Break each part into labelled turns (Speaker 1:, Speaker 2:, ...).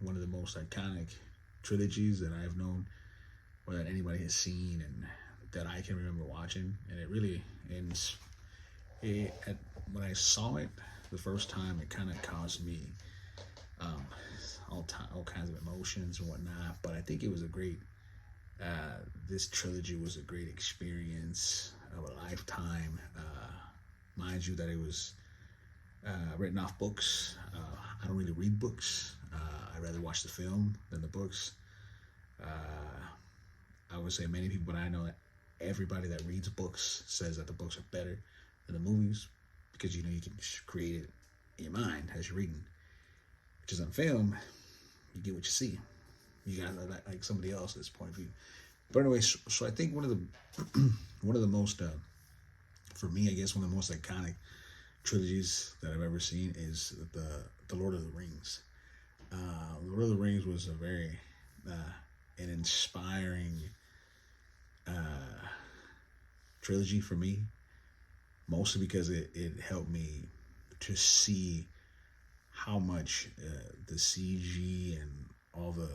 Speaker 1: one of the most iconic trilogies that I've known or that anybody has seen and that I can remember watching. And it really, and when I saw it the first time, it kind of caused me um, all kinds of emotions and whatnot. But I think it was a great. This trilogy was a great experience of a lifetime. Mind you, that it was written off books. I don't really read books. I rather watch the film than the books. I would say many people, but I know that everybody that reads books says that the books are better than the movies because you know you can create it in your mind as you're reading. Which is on film, you get what you see. You got like somebody else's point of view. But anyway, so I think one of the one of the most for me, I guess one of the most iconic trilogies that I've ever seen is the Lord of the Rings. The Lord of the Rings was a very an inspiring trilogy for me, mostly because it helped me to see how much the CG and all the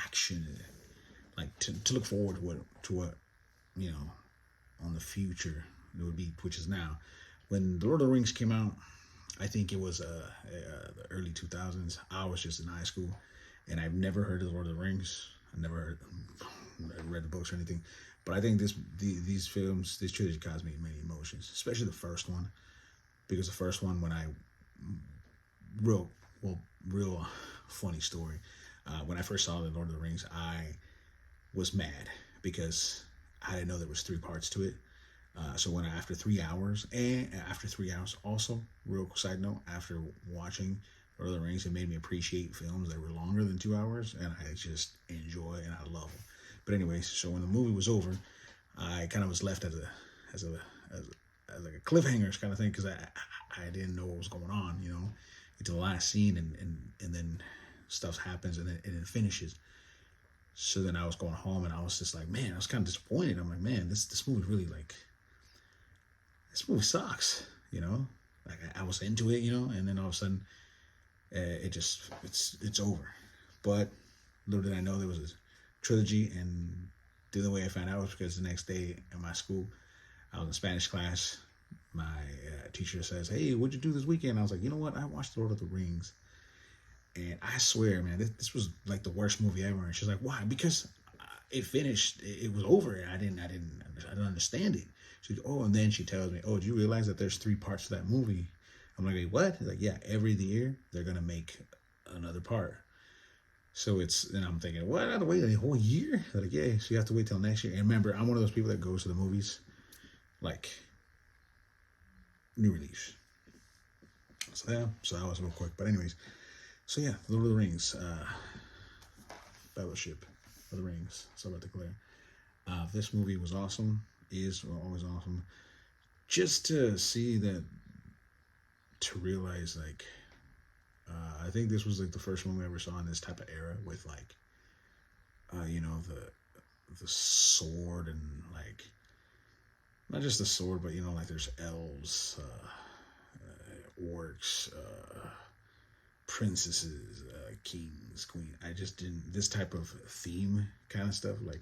Speaker 1: action, like to look forward to what you know on the future it would be, which is now. When the Lord of the Rings came out, I think it was the early 2000s. I was just in high school, and I've never heard of the Lord of the Rings. I never read the books or anything, but I think these films, this trilogy, caused me many emotions, especially the first one, because the first one, when I real funny story. When I first saw the Lord of the Rings, I was mad because I didn't know there was 3 parts to it. So when after 3 hours, also, real side note, after watching Lord of the Rings, it made me appreciate films that were longer than 2 hours, and I just enjoy and I love them. But anyways, so when the movie was over, I kind of was left as like a cliffhanger kind of thing because I didn't know what was going on, you know, until the last scene, and then stuff happens and it finishes. So then I was going home and I was just like, man, I was kind of disappointed. I'm like, man, this movie really like, this movie sucks, you know. Like I was into it, you know, and then all of a sudden, it's over. But little did I know there was a trilogy, and the only way I found out was because the next day in my school, I was in Spanish class. My teacher says, "Hey, what'd you do this weekend?" I was like, "You know what? I watched Lord of the Rings." And I swear, man, this was like the worst movie ever. And she's like, "Why?" Because it finished. It was over. I didn't understand it. She's like, "Oh," and then she tells me, "Oh, do you realize that there's 3 parts to that movie?" I'm like, "Wait, what?" She's like, "Yeah, every year they're gonna make another part." So and I'm thinking, what? I have to wait a whole year? They're like, yeah, so you have to wait till next year. And remember, I'm one of those people that goes to the movies like new release. So yeah, so that was real quick. But anyways, so yeah, Lord of the Rings, Fellowship of the Rings, so about to declare. This movie was awesome, is always awesome. Just to see that, to realize like, I think this was like the first movie I ever saw in this type of era with like, you know, the sword and like, not just the sword, but you know, like there's elves, orcs, princesses, kings, queen. I just didn't, this type of theme kind of stuff, like,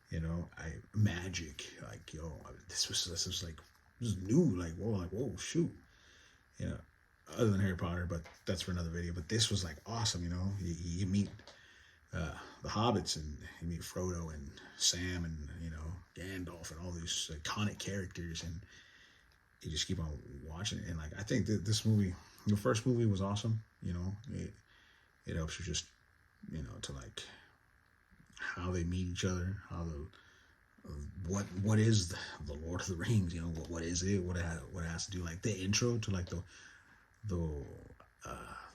Speaker 1: you know, magic, like, yo, this was like, this was new, like whoa, shoot, you know, other than Harry Potter, but that's for another video. But this was like awesome, you know, you meet the hobbits, and you meet Frodo and Sam and, you know, Gandalf and all these iconic characters, and you just keep on watching it. And like, I think that this movie, the first movie was awesome, you know, it helps you just, you know, to like how they meet each other, how what is the Lord of the Rings, you know, what is it, what it has to do, like the intro to like the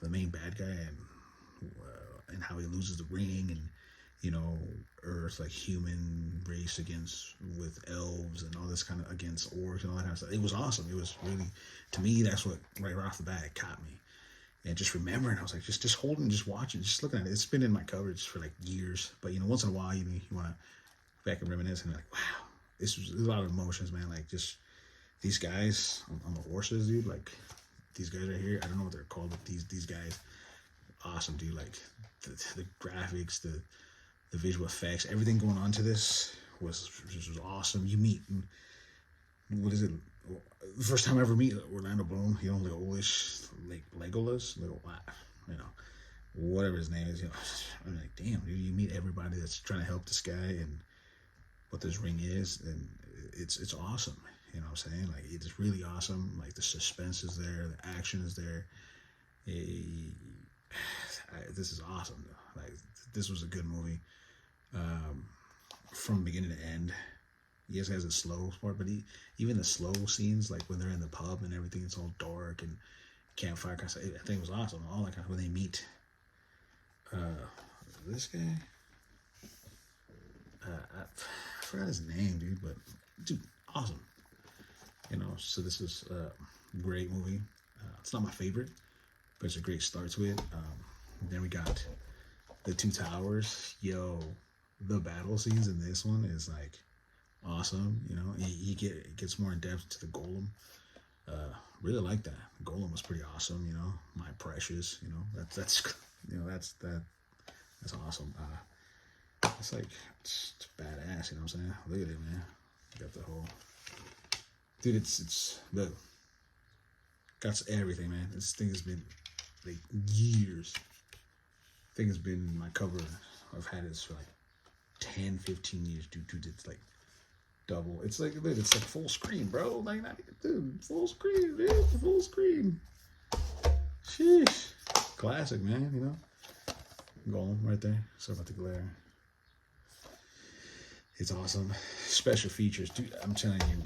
Speaker 1: main bad guy, and how he loses the ring, and you know, Earth, like human race against with elves and all this kind of against orcs and all that kind of stuff. It was awesome. It was really, to me, that's what right off the bat caught me. And just remembering, I was like, just holding, just watching, just looking at it. It's been in my coverage for like years, but you know, once in a while, you want to back and reminisce, and you're like, wow, this was a lot of emotions, man. Like just these guys on the horses, dude. Like these guys right here, I don't know what they're called, but these guys, awesome, dude. Like the graphics, the visual effects, everything going on to this was awesome. You meet, what is it? The first time I ever meet Orlando Bloom, you know, Legolas, you know, whatever his name is. You know, I'm like, damn, dude, you meet everybody that's trying to help this guy and what this ring is, and it's awesome. You know what I'm saying? Like, it's really awesome. Like, the suspense is there, the action is there. This is awesome. Like, this was a good movie, from beginning to end. Yes, has a slow part, but even the slow scenes, like when they're in the pub and everything, it's all dark and campfire. I think it was awesome. All like when they meet this guy. I forgot his name, dude, but dude, awesome. You know, so this is a great movie. It's not my favorite, but it's a great start to it. Then we got the Two Towers. Yo, the battle scenes in this one is like awesome. You know, it gets more in depth to the golem. Really like that. The golem was pretty awesome. You know, my precious. You know, that's you know that's awesome. It's like it's badass. You know what I'm saying? Look at it, man. Got the whole dude. It's look. Got everything, man. This thing has been like years. I think it's been my cover. I've had this for like 10, 15 years, dude. It's like double. It's like full screen, bro. Like, not even, dude, full screen, dude, full screen. Sheesh, classic, man. You know, golem right there. Sorry about the glare. It's awesome. Special features, dude. I'm telling you,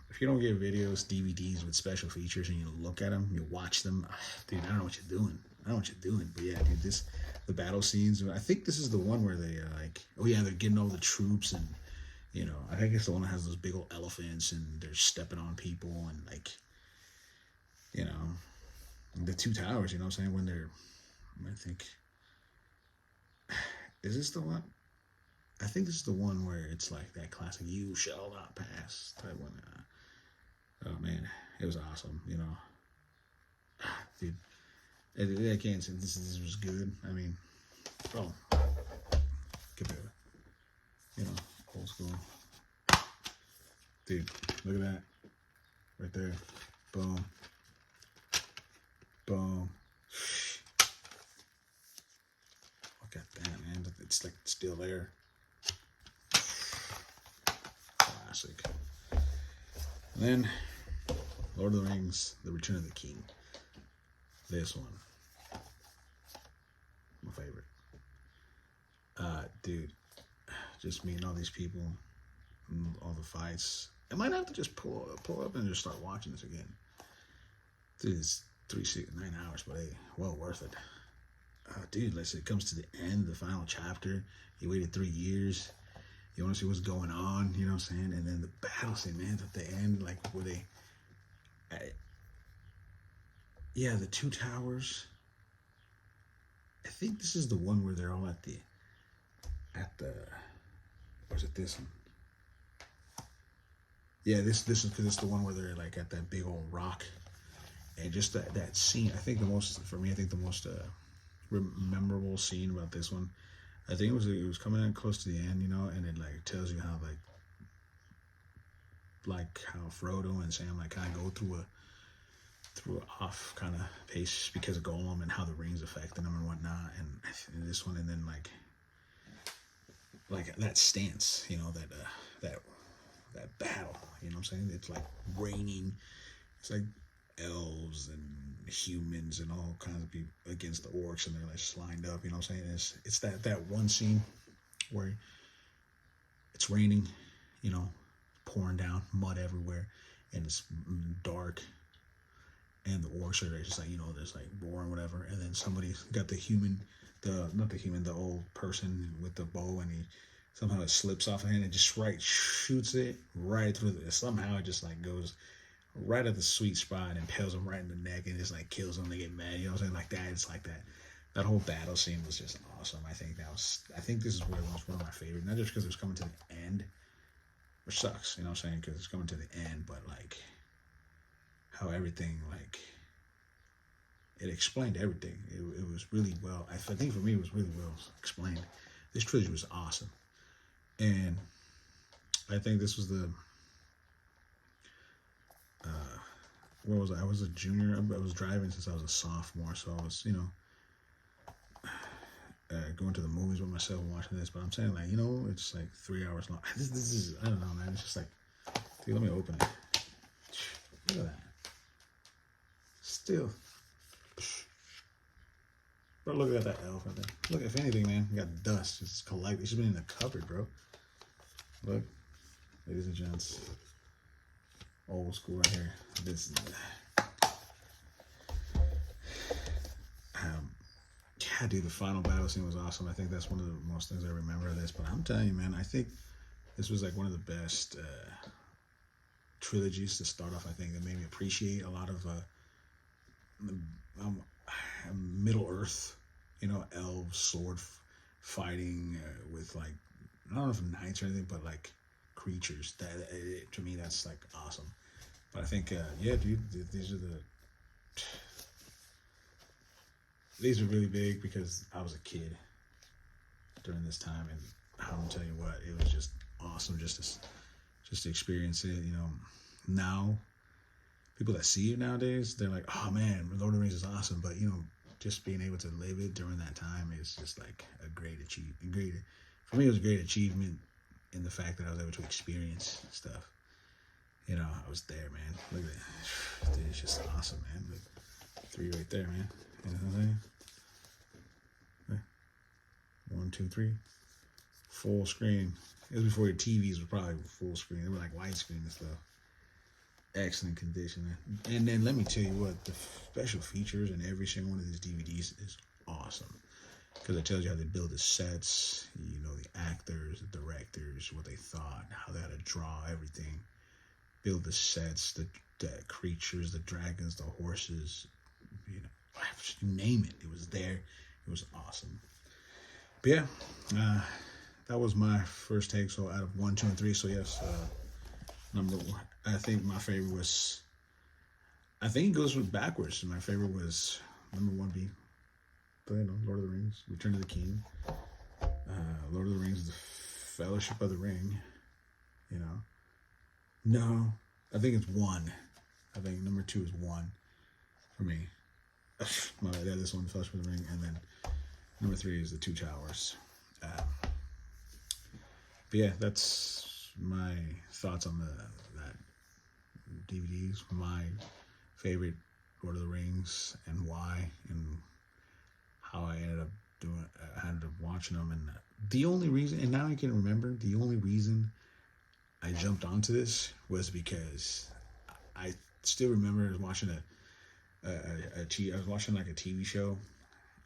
Speaker 1: if you don't get videos, DVDs with special features, and you look at them, you watch them, dude, I don't know what you're doing. But yeah, dude, the battle scenes. I think this is the one where they like, oh yeah, they're getting all the troops, and you know, I think it's the one that has those big old elephants, and they're stepping on people, and like, you know, the Two Towers. You know what I'm saying? When they're, I think, is this the one? I think this is the one where it's like that classic "You shall not pass" type one. Oh man, it was awesome. You know, dude, I can't say this was good. I mean, oh, compare, you know, old school. Dude, look at that, right there, boom, boom. Look at that, man. It's like still there. Classic. And then Lord of the Rings, The Return of the King. This one, my favorite. Dude, just meeting all these people, all the fights. I might have to just pull up and just start watching this again. Dude, it's 9 hours, but hey, well worth it. Dude, let's say it comes to the end, the final chapter. You waited 3 years. You want to see what's going on, you know what I'm saying? And then the battle scene, man, at the end, like where they, yeah, the Two Towers. I think this is the one where they're all at the, or is it this one? Yeah, this is because it's the one where they're like at that big old rock, and just that scene. I think the most memorable scene about this one, I think it was coming in close to the end, you know, and it like tells you how like how Frodo and Sam like kind of go through a off kind of pace because of Gollum and how the rings affecting them and whatnot, and this one, and then like that stance, you know, that battle, you know what I'm saying? It's like raining, it's like elves and humans and all kinds of people against the orcs, and they're like just lined up, you know what I'm saying? It's that one scene where it's raining, you know, pouring down, mud everywhere, and it's dark, and the orcs are just like, you know, there's like roaring whatever, and then somebody's got the old person with the bow, and he somehow it slips off of him and just shoots it right through somehow it just like goes right at the sweet spot and impales him right in the neck and just like kills them. They get mad, you know what I'm saying? Like that. It's like that whole battle scene was just awesome. I think this is where it was one of my favorite, not just because it was coming to the end, which sucks, you know what I'm saying, because it's coming to the end, but like how everything like it explained everything. It was really well. I think for me, it was really well explained. This trilogy was awesome, and I think this was the. Where was I? I was a junior. I was driving since I was a sophomore, so I was, going to the movies with myself and watching this. But I'm saying, like, it's like 3 hours long. This is, I don't know, man. It's just like, dude, let me open it. Look at that. Still. Bro, look at that elf right there. Look, if anything, man, you got dust. It's collected. It's been in the cupboard, bro. Look, ladies and gents. Old school right here. This, yeah, dude, the final battle scene was awesome. I think that's one of the most things I remember of this. But I'm telling you, man, I think this was like one of the best trilogies to start off. I think that made me appreciate a lot of Middle Earth, elves, sword fighting with like, I don't know if knights or anything, but like creatures. To me, that's like awesome. But I think, yeah, dude, these are really big because I was a kid during this time, and I'm gonna tell you what, it was just awesome just to experience it. Now people that see it nowadays, they're like, oh man, Lord of the Rings is awesome, but just being able to live it during that time is just like a great achievement. For me, it was a great achievement in the fact that I was able to experience stuff. I was there, man. Look at that. Dude, it's just awesome, man. Look, 3 right there, man. You know what I'm saying? Okay. 1, 2, 3. Full screen. It was before your TVs were probably full screen. They were like widescreen and stuff. Excellent condition, man. And then let me tell you what, the special features in every single one of these DVDs is awesome. Because it tells you how they build the sets, the actors, the directors, what they thought, how they had to draw everything, build the sets, the creatures, the dragons, the horses, you name it. It was there. It was awesome. But yeah, that was my first take. So out of 1, 2, and 3. So yes, number 1. I think my favorite was. I think it goes with backwards. My favorite was number 1B. Lord of the Rings, Return of the King. Lord of the Rings, The Fellowship of the Ring. No, I think it's 1. I think number 2 is 1 for me. My bad. This one, The Fellowship of the Ring, and then number 3 is The Two Towers. But yeah, that's my thoughts on that DVDs. My favorite Lord of the Rings and why, and how I ended up watching them. And the only reason, and now I can remember, the only reason I jumped onto this was because I still remember I was watching I was watching like a TV show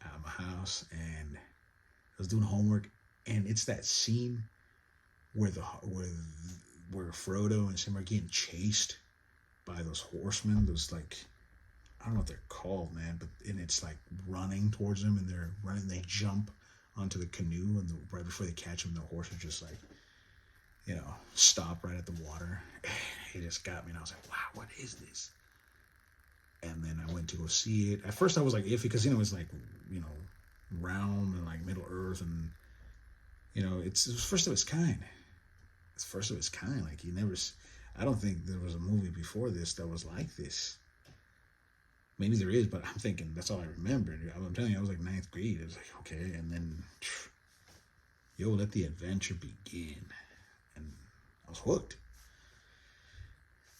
Speaker 1: at my house, and I was doing homework, and it's that scene where where Frodo and Sam are getting chased by those horsemen, those like, I don't know what they're called, man, and it's like running towards them, and they're running, they jump onto the canoe, and right before they catch them, the horse is just like, stop right at the water. It just got me, and I was like, wow, what is this? And then I went to go see it. At first I was like iffy, because, it's like, realm and like Middle Earth, and, it's first of its kind. It's first of its kind. Like, I don't think there was a movie before this that was like this. Maybe there is, but I'm thinking that's all I remembered. I'm telling you, I was like 9th grade. I was like, okay, and then, let the adventure begin. And I was hooked.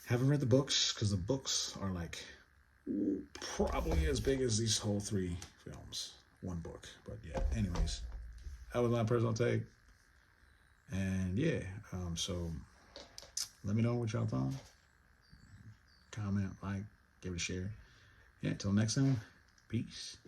Speaker 1: Haven't read the books, because the books are like probably as big as these whole 3 films. 1 book. But yeah, anyways, that was my personal take. And yeah, so let me know what y'all thought. Comment, like, give it a share. Yeah, until next time, peace.